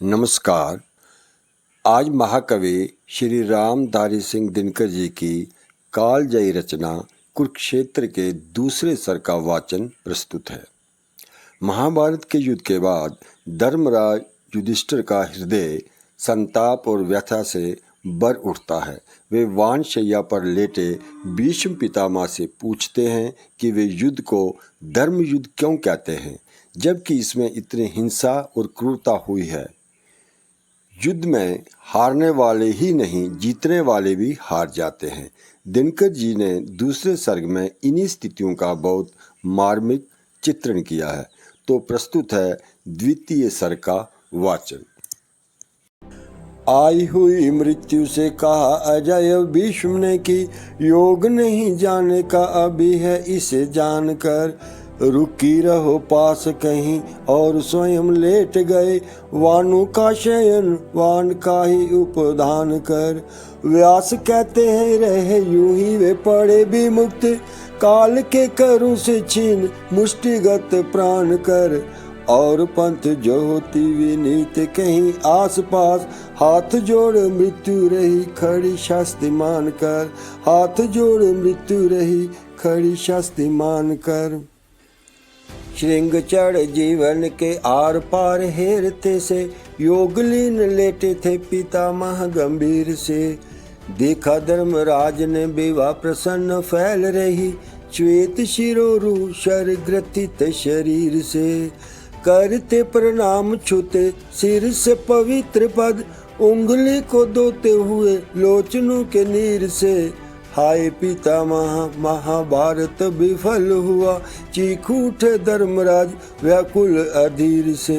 नमस्कार। आज महाकवि श्री रामधारी सिंह दिनकर जी की कालजयी रचना कुरुक्षेत्र के दूसरे सर का वाचन प्रस्तुत है। महाभारत के युद्ध के बाद धर्मराज युधिष्ठिर का हृदय संताप और व्यथा से भर उठता है। वे वानशैया पर लेटे भीष्म पितामह से पूछते हैं कि वे युद्ध को धर्म युद्ध क्यों कहते हैं, जबकि इसमें इतनी हिंसा और क्रूरता हुई है। युद्ध में हारने वाले ही नहीं, जीतने वाले भी हार जाते हैं। दिनकर जी ने दूसरे सर्ग में इन्हीं स्थितियों का बहुत मार्मिक चित्रण किया है। तो प्रस्तुत है द्वितीय सर्ग का वाचन। आई हुई मृत्यु से कहा अजय भीष्म ने कि योग नहीं जाने का अभी है, इसे जानकर रुकी रहो पास कहीं और स्वयं लेट गए। वानु का शयन वान का ही उपधान कर। व्यास कहते हैं रहे यूं ही वे पड़े भी मुक्त, काल के करू से छीन मुष्टिगत प्राण कर। और पंथ जो होती विनीत कहीं आस पास, हाथ जोड़ मृत्यु रही खड़ी शास्ति मान कर। हाथ जोड़ मृत्यु रही खड़ी शास्ति मान कर। श्रृंग चढ़ जीवन के आर पार हेरते से, योगलीन लेटे थे पितामह गंभीर से। देखा धर्मराज ने विवाह प्रसन्न फैल रही, श्वेत शिरोरु शर ग्रथित शरीर से। करते प्रणाम छूते सिर से पवित्र पद, उंगली को धोते हुए लोचनों के नीर से। हाय पितामह महाभारत विफल हुआ, चीख उठे धर्मराज व्याकुल अधीर से।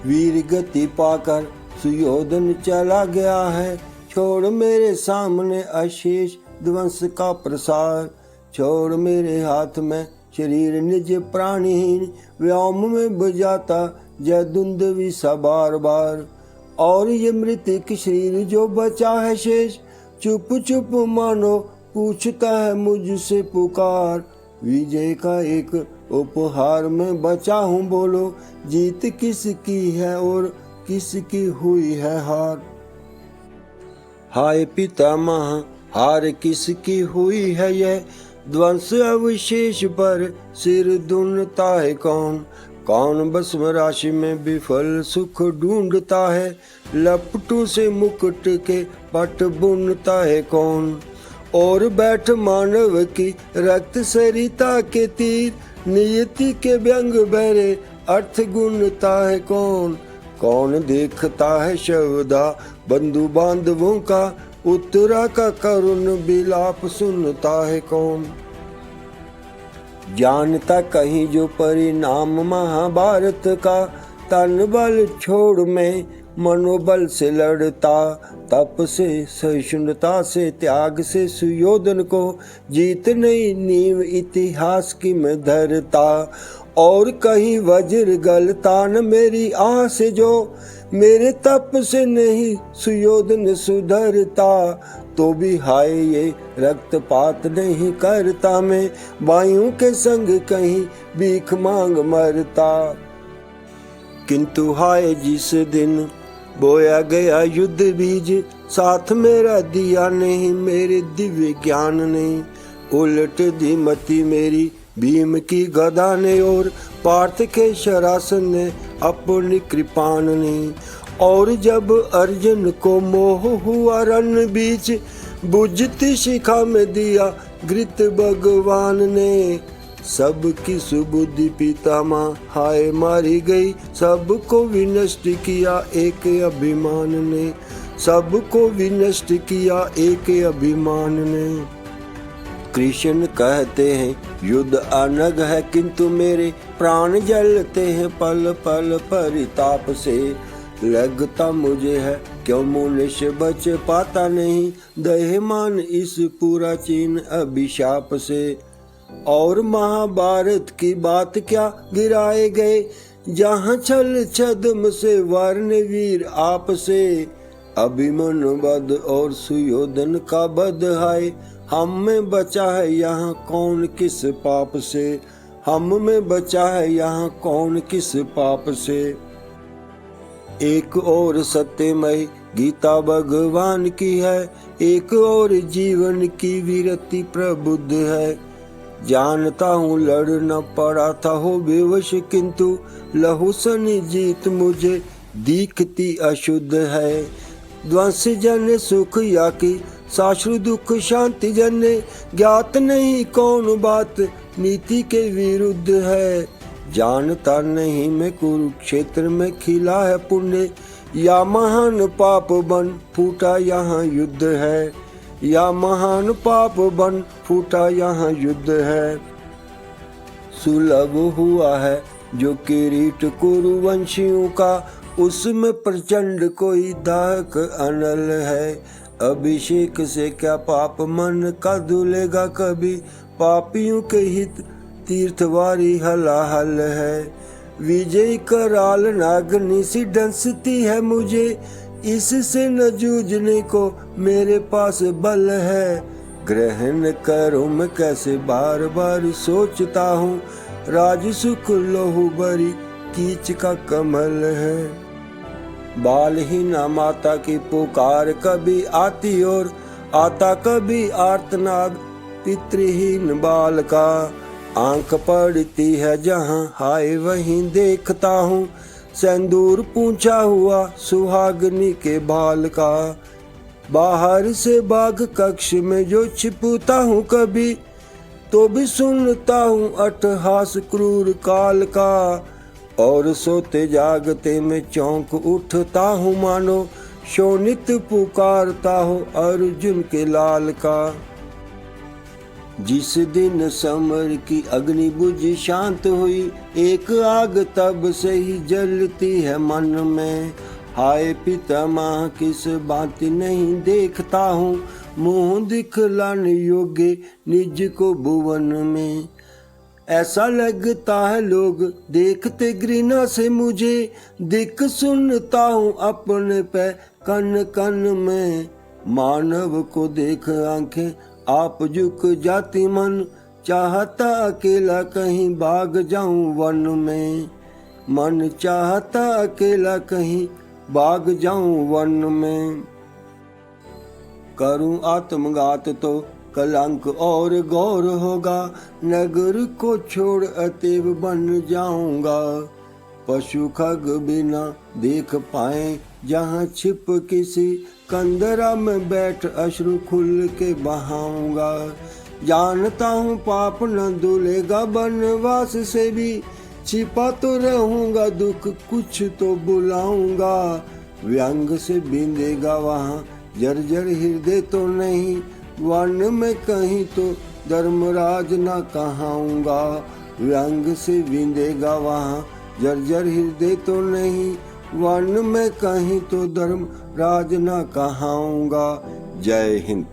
वीर गति पाकर सुयोधन चला गया है, छोड़ मेरे सामने अशेष ध्वंस का प्रसार। छोड़ मेरे हाथ में शरीर निज प्राणहीन, व्योम में बुझाता जयदुंदुभि सा बार बार। और ये मृतिक शरीर जो बचा है शेष, चुप चुप मानो पूछता है मुझसे पुकार। विजय का एक उपहार में बचा हूँ, बोलो जीत किसकी है और किसकी हुई है हार। हाय पितामह हार किसकी हुई है यह, ध्वंस अवशेष पर सिर धुनता है कौन। कौन भस्म राशि में विफल सुख ढूंढता है, लपटों से मुकुट के पट बुनता है कौन। और बैठ मानव की रक्त सरिता के तीर, नियति के व्यंग बहरे अर्थ गुणता है कौन। कौन देखता है शवदा बंधु बांधवों का, उत्तरा का करुण विलाप सुनता है कौन। जानता कहीं जो परिणाम महाभारत का, तन बल छोड़ में मनोबल से लड़ता। तप से सहिष्णुता से त्याग से सुयोधन को, जीत नहीं नींव इतिहास की मैं धरता। और कहीं वज्र गलता न मेरी आस जो, मेरे तप से नहीं सुयोधन सुधरता। तो भी हाय ये रक्तपात नहीं करता मैं, वायु के संग कहीं भीख मांग मरता। किंतु हाय जिस दिन बोया गया युद्ध बीज, साथ मेरा दिया नहीं मेरे दिव्य ज्ञान ने। उलट दी मति मेरी भीम की गदा ने, और पार्थ के शरासन ने अपनी कृपाण ने। और जब अर्जुन को मोह हुआ रण बीच, बुझती शिखा में दिया घृत भगवान ने। सबकी सुबुद्धि पितामह हाय मारी गई, सबको विनष्ट किया एक अभिमान ने। सबको विनष्ट किया एक अभिमान ने। कृष्ण कहते हैं युद्ध अनग है, किंतु मेरे प्राण जलते हैं पल पल परिताप से। लगता मुझे है क्यों मनुष्य बच पाता नहीं, दहेमान इस पूरा चीन अभिशाप से। और महाभारत की बात क्या गिराए गए, जहाँ छल छद्म से वर्ण वीर आप से। अभिमन्यु वध और सुयोधन का वध हाय, हम में बचा है यहाँ कौन किस पाप से। हम में बचा है यहाँ कौन किस पाप से। एक और सत्यमय गीता भगवान की है, एक और जीवन की विरति प्रबुद्ध है। जानता हूँ लड़ न पड़ा था हो बेवश, किंतु लहू सनी जीत मुझे दिखती अशुद्ध है। ध्वंस जन सुख या कि साश्रु दुख शांति जने, ज्ञात नहीं कौन बात नीति के विरुद्ध है। जानता नहीं मैं कुरुक्षेत्र में खिला है पुण्य, या महान पाप बन फूटा यहाँ युद्ध है, या महान पाप बन फूटा यहाँ युद्ध है। सुलभ हुआ है जो किरीट कुरुवंशियों का, उसमें प्रचंड कोई दाहक अनल है। अभिषेक से क्या पाप मन का धुलेगा कभी, पापियों के हित तीर्थवारी हलाहल है। विजय कराल नागनी सी डंसती है मुझे, इससे न जूझने को मेरे पास बल है। ग्रहण करो मैं कैसे बार बार सोचता हूँ, राज सुख लोहू बरी कीच का कमल है। बालहीना माता की पुकार कभी आती और आता कभी आर्तनाद पितृहीन बाल का। आंख पड़ती है जहाँ हाय वहीं देखता हूँ, सिंदूर पूंछा हुआ सुहागनी के बाल का। बाहर से बाघ कक्ष में जो छिपता हूँ कभी, तो भी सुनता हूँ अट्टहास क्रूर काल का। और सोते जागते में चौंक उठता हूँ, मानो शोणित पुकारता हो अर्जुन के लाल का। जिस दिन समर की अग्नि बुझी शांत हुई, एक आग तब से ही जलती है मन में। हाय पितामह किस बात नहीं देखता हूँ, मुँह दिखलाने योग्य निज को भुवन में। ऐसा लगता है लोग देखते घृणा से मुझे, दिख सुनता हूँ अपने पे कन कन में। मानव को देख आंखें आप झुक जाती मन, चाहता अकेला कहीं भाग जाऊं वन में। मन चाहता अकेला कहीं भाग जाऊं वन में। करूं आत्मघात तो कलंक और गौर होगा, नगर को छोड़ अतएव बन जाऊंगा। पशु खग बिना देख पाए जहाँ छिप किसी, कंदरा में बैठ अश्रु खुल के बहाऊंगा। जानता हूँ पाप न धुलेगा वनवास से भी, छिपा तो रहूंगा दुख कुछ तो बुलाऊंगा। व्यंग से बिंदेगा वहाँ जर्जर हृदय तो नहीं, वन में कहीं तो धर्मराज न कहाऊंगा। व्यंग से बिंदेगा वहाँ जर्जर हृदय तो नहीं, वन में कहीं तो धर्मराज न कहाऊंगा। जय हिंद।